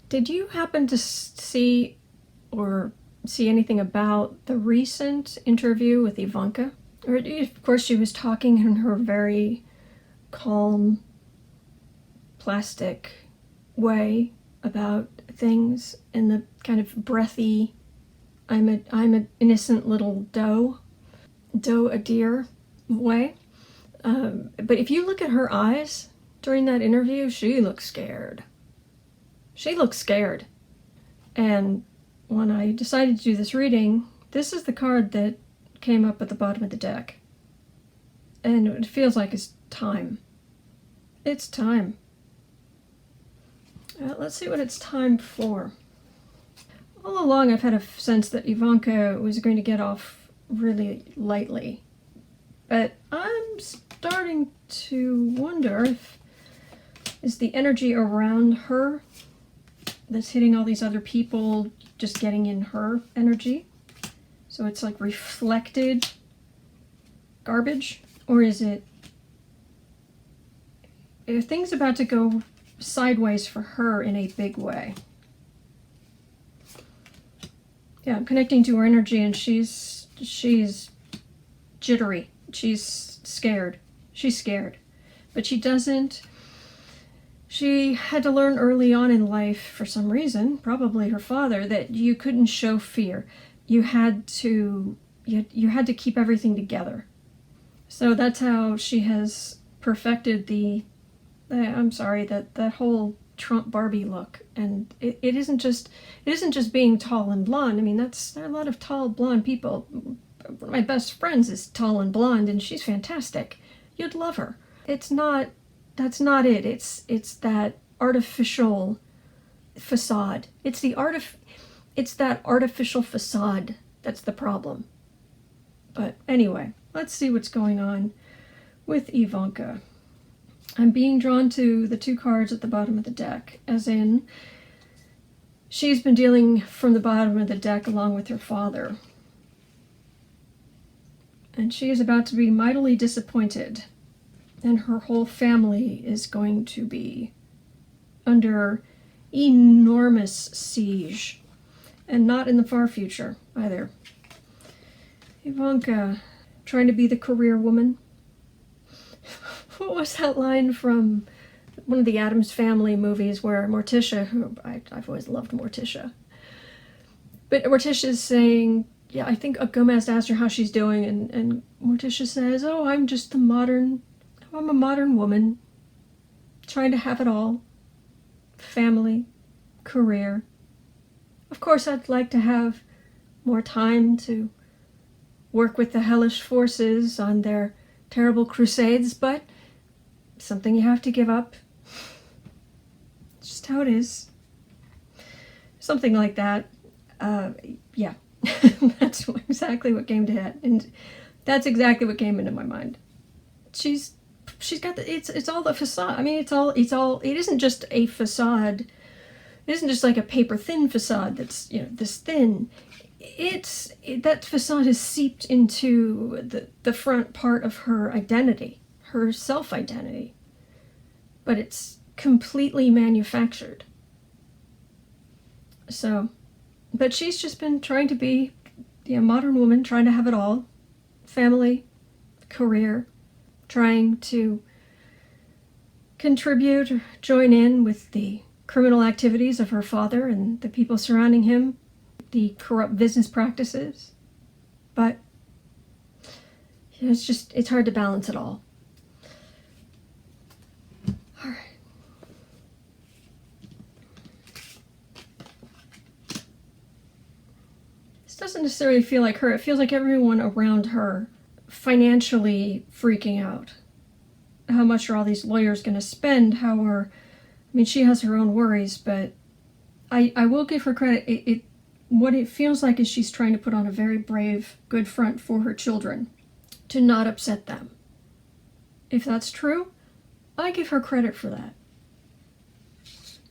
Did you happen to see or see anything about the recent interview with Ivanka? Or, of course, she was talking in her very calm, plastic way about things in the kind of breathy, I'm an innocent little doe a deer way. But if you look at her eyes during that interview, she looks scared. She looks scared. And when I decided to do this reading, this is the card that came up at the bottom of the deck. And it feels like it's time. It's time. Let's see what it's time for. All along I've had a sense that Ivanka was going to get off really lightly. But I'm starting to wonder if is the energy around her that's hitting all these other people just getting in her energy. So it's like reflected garbage. Or is it, are things about to go sideways for her in a big way? Yeah, I'm connecting to her energy and she's jittery. She's scared. She's scared. But she had to learn early on in life, for some reason, probably her father, that you couldn't show fear. You had to keep everything together. So that's how she has perfected that whole Trump Barbie look. And it isn't just being tall and blonde. I mean, there are a lot of tall blonde people. One of my best friends is tall and blonde, and she's fantastic. You'd love her. That's not it. It's that artificial facade. It's that artificial facade that's the problem. But anyway, let's see what's going on with Ivanka. I'm being drawn to the two cards at the bottom of the deck, as in she's been dealing from the bottom of the deck along with her father. And she is about to be mightily disappointed, and her whole family is going to be under enormous siege, and not in the far future either. Ivanka, trying to be the career woman. What was that line from one of the Addams Family movies where Morticia, who I've always loved Morticia, but Morticia's saying, yeah, I think Gomez asked her how she's doing, and Morticia says, oh, I'm a modern woman, trying to have it all. Family, career. Of course, I'd like to have more time to work with the hellish forces on their terrible crusades, but something you have to give up. It's just how it is. Something like that. Yeah. That's exactly what came to head, and that's exactly what came into my mind. She's got it's all the facade. I mean, it isn't just a facade. It isn't just like a paper thin facade that's, this thin. That facade is seeped into the front part of her identity, her self-identity. But it's completely manufactured. So, but she's just been trying to be a modern woman, trying to have it all. Family, career, trying to contribute or join in with the criminal activities of her father and the people surrounding him, the corrupt business practices. But it's hard to balance it all. All right. This doesn't necessarily feel like her. It feels like everyone around her financially freaking out. How much are all these lawyers going to spend? She has her own worries, but I will give her credit. What it feels like is she's trying to put on a very brave, good front for her children, to not upset them. If that's true, I give her credit for that.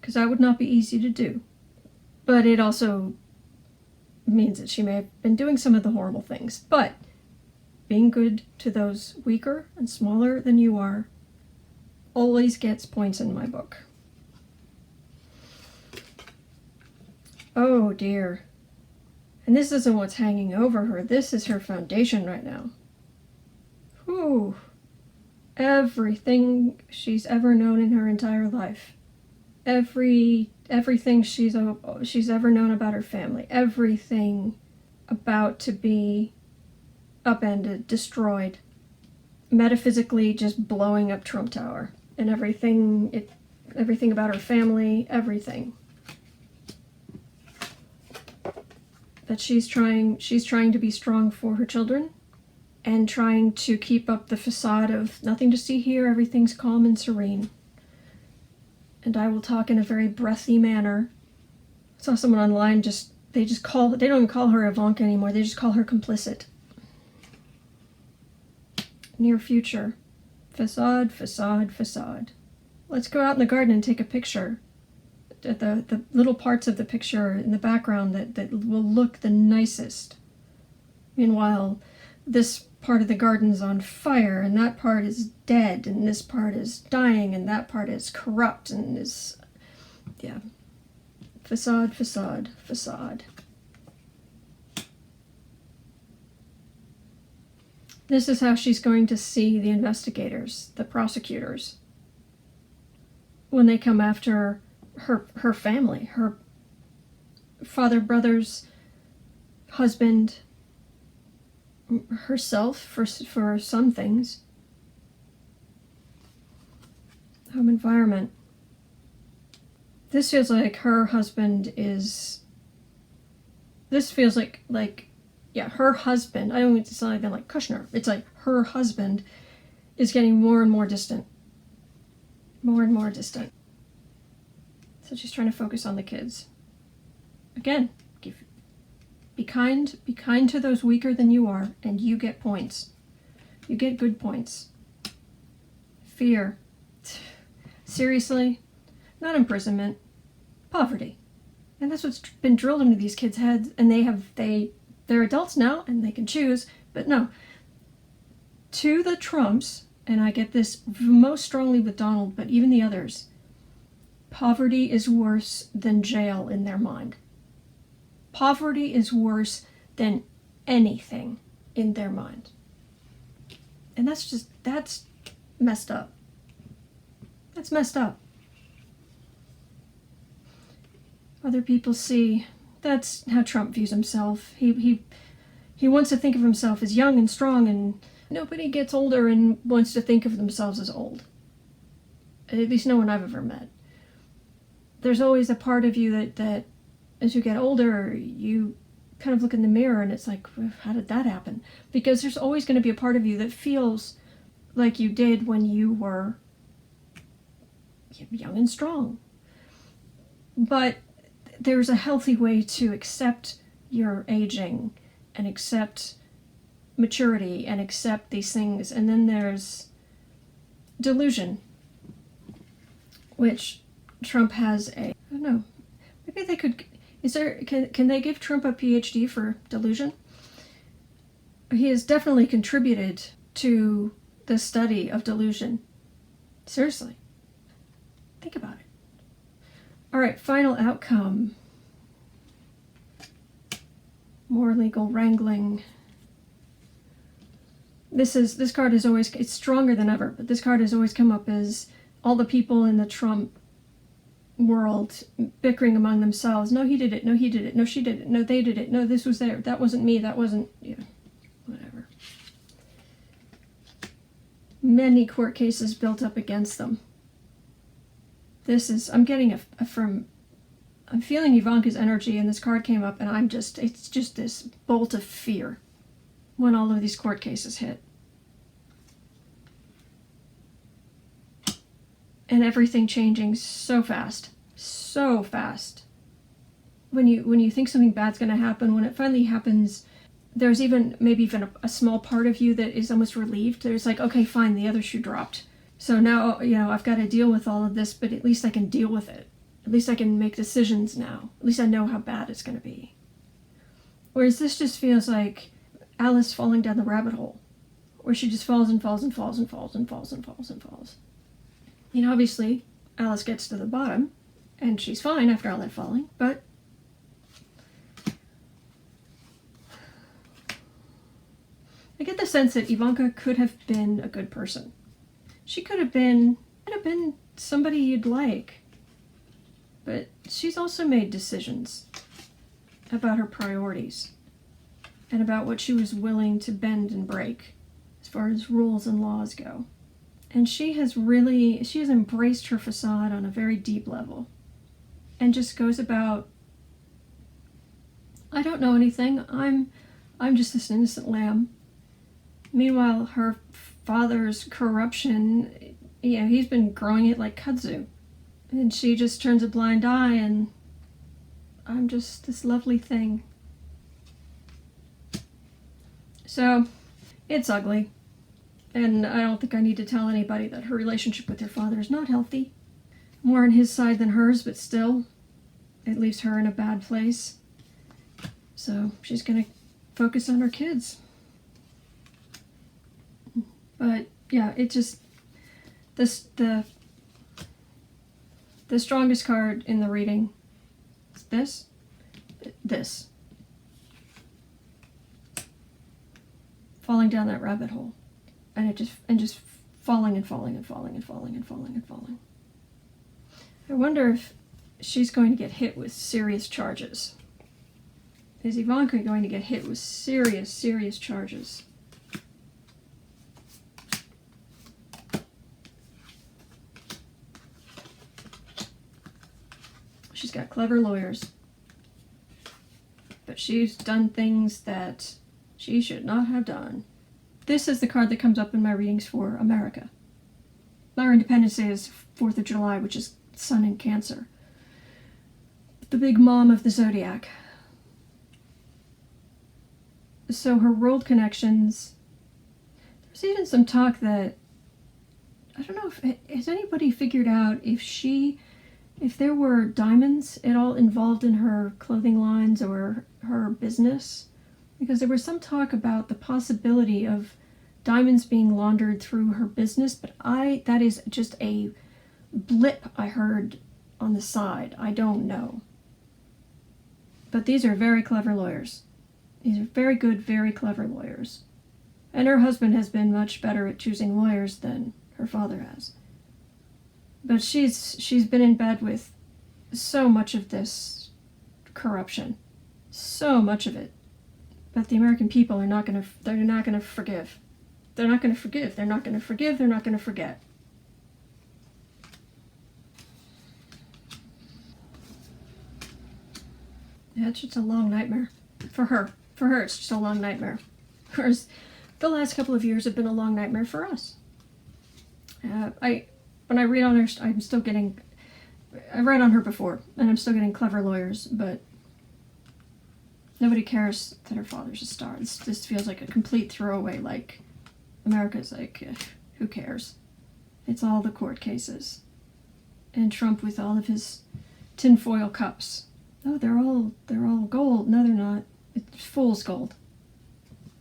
Because that would not be easy to do. But it also means that she may have been doing some of the horrible things. But being good to those weaker and smaller than you are always gets points in my book. Oh dear. And this isn't what's hanging over her. This is her foundation right now. Whew. Everything she's ever known in her entire life. Everything she's ever known about her family. Everything about to be upended, destroyed. Metaphysically just blowing up Trump Tower. And everything about her family, everything. But she's trying to be strong for her children and trying to keep up the facade of nothing to see here, everything's calm and serene. And I will talk in a very breathy manner. I saw someone online they don't even call her Ivanka anymore, they just call her complicit. Near future. Facade, facade, facade. Let's go out in the garden and take a picture. The little parts of the picture in the background that will look the nicest. Meanwhile, this part of the garden's on fire, and that part is dead, and this part is dying, and that part is corrupt, and is... yeah. Facade, facade, facade. This is how she's going to see the investigators, the prosecutors, when they come after her family, her father, brothers, husband, herself for some things. Home environment. This feels like her husband is... This feels like yeah, her husband, I don't mean to sound anything like Kushner, it's like her husband is getting more and more distant. More and more distant. So she's trying to focus on the kids. Again, be kind to those weaker than you are, and you get points. You get good points. Fear. Seriously? Not imprisonment. Poverty. And that's what's been drilled into these kids' heads, and they're adults now, and they can choose, but no. To the Trumps, and I get this most strongly with Donald, but even the others, poverty is worse than jail in their mind. Poverty is worse than anything in their mind. And that's messed up. That's messed up. Other people see, that's how Trump views himself. He wants to think of himself as young and strong, and nobody gets older and wants to think of themselves as old. At least no one I've ever met. There's always a part of you that as you get older, you kind of look in the mirror and it's like, how did that happen? Because there's always going to be a part of you that feels like you did when you were young and strong. But there's a healthy way to accept your aging and accept maturity and accept these things. And then there's delusion, which Trump has I don't know, maybe they could, can they give Trump a PhD for delusion? He has definitely contributed to the study of delusion. Seriously. Think about it. All right, final outcome. More legal wrangling. This card is always, it's stronger than ever, but this card has always come up as all the people in the Trump world bickering among themselves. No, he did it. No, he did it. No, she did it. No, they did it. No, this was there. That wasn't me. That wasn't, yeah, whatever. Many court cases built up against them. This is, I'm getting I'm feeling Ivanka's energy, and this card came up, and it's just this bolt of fear when all of these court cases hit. And everything changing so fast. So fast. When you think something bad's going to happen, when it finally happens, there's maybe even a small part of you that is almost relieved. There's like, okay, fine, the other shoe dropped. So now, I've got to deal with all of this, but at least I can deal with it. At least I can make decisions now. At least I know how bad it's going to be. Whereas this just feels like Alice falling down the rabbit hole, where she just falls and falls and falls and falls and falls and falls and falls. Obviously, Alice gets to the bottom, and she's fine after all that falling, but I get the sense that Ivanka could have been a good person. She could have been somebody you'd like. But she's also made decisions about her priorities and about what she was willing to bend and break as far as rules and laws go. And she has embraced her facade on a very deep level and just goes about, I don't know anything. I'm just this innocent lamb. Meanwhile, her father's corruption, he's been growing it like kudzu. And she just turns a blind eye, and I'm just this lovely thing. So, it's ugly. And I don't think I need to tell anybody that her relationship with her father is not healthy. More on his side than hers, but still, it leaves her in a bad place. So, she's gonna focus on her kids. But, yeah, it just... The strongest card in the reading is this. Falling down that rabbit hole. And just falling and falling and falling and falling and falling and falling. I wonder if she's going to get hit with serious charges. Is Ivanka going to get hit with serious, serious charges? She's got clever lawyers. But she's done things that she should not have done. This is the card that comes up in my readings for America. Our Independence Day is 4th of July, which is Sun in Cancer. The big mom of the zodiac. So her world connections... There's even some talk that... I don't know, has anybody figured out if there were diamonds at all involved in her clothing lines or her business? Because there was some talk about the possibility of diamonds being laundered through her business, but that is just a blip I heard on the side. I don't know. But these are very clever lawyers. These are very good, very clever lawyers. And her husband has been much better at choosing lawyers than her father has. But she's been in bed with so much of this corruption. So much of it. But the American people are not going to forgive. They're not going to forgive. They're not going to forgive. They're not going to forget. Yeah, it's just a long nightmare. For her. For her, it's just a long nightmare. Whereas the last couple of years have been a long nightmare for us. When I read on her, I'm still getting... I've read on her before, and I'm still getting clever lawyers, but nobody cares that her father's a star. This feels like a complete throwaway, like, America's like, who cares? It's all the court cases. And Trump with all of his tinfoil cups. Oh, they're all gold. No, they're not. It's fool's gold.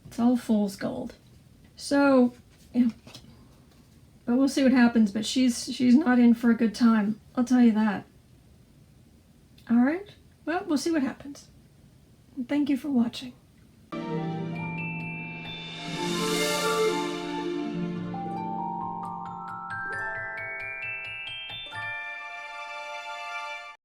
It's all fool's gold. So, yeah. But we'll see what happens, but she's not in for a good time. I'll tell you that. Alright? Well, we'll see what happens. Thank you for watching.